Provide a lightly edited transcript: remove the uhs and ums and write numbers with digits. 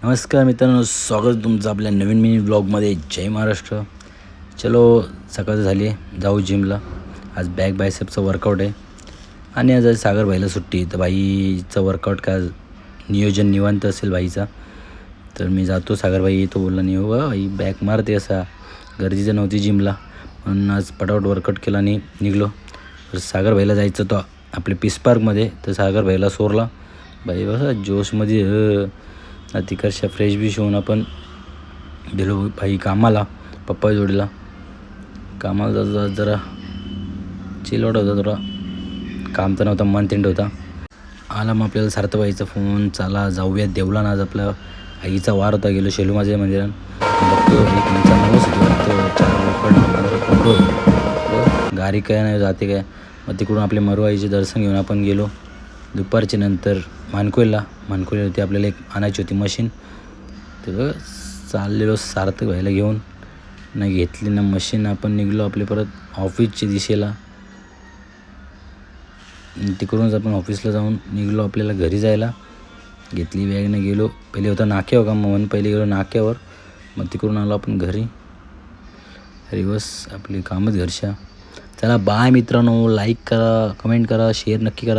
नमस्कार मित्रांनो, स्वागत तुमचं आपल्या नवीन मिनी ब्लॉगमध्ये. जय महाराष्ट्र. चलो, सकाळ झाली आहे, जाऊ जिमला. आज बॅक बायसेपचं वर्कआउट आहे आणि आज सागर भाईला सुट्टी. तर भाईचं वर्कआउट का नियोजन निवांत असेल भाईचा. तर मी जातो. सागर भाई येतो, बोलला नाही हो भाई बॅक मारते, असा गरजेचं नव्हती जिमला म्हणून आज पटापट वर्कआउट केला आणि निघलो. तर सागर भाईला जायचं होतं आपल्या पीस पार्कमध्ये. तर सागर भाईला सोरला भाई बसा जोशमध्ये. तिकडच्या फ्रेश बीश होऊन आपण गेलो भाई कामाला. पप्पा जोडीला कामाला जाता जरा चिलवड होता, थोडा काम तर नव्हता, मंथ एंड होता. आला मग आपल्याला सार्थबाईचा फोन, चला जाऊया देवला. आज आपल्या आईचा वार होता. गेलो शेलू माझ्या मंदिरात. बघतो एक नवस होतो, 4 गाडी काय नाही जाते काय. मग तिकडून आपले मरू आईचे दर्शन घेऊन आपण गेलो. दुपारच्या नंतर मानकोईला होती, आपल्याला एक आणायची होती मशीन. तर चाललेलो सार्थक व्हायला घेऊन, ना घेतली ना मशीन. आपण निघलो आपले परत ऑफिसच्या दिशेला. तिकडूनच आपण ऑफिसला जाऊन निघलो आपल्याला घरी जायला. घेतली बॅगने गेलो. पहिले होता नाक्यावर का, मग पहिले गेलो नाक्यावर, मग तिकडून आलो आपण घरी. रिवर्स आपली कामच घरच्या. चला बाय मित्रांनो, लाईक करा, कमेंट करा, शेअर नक्की करा.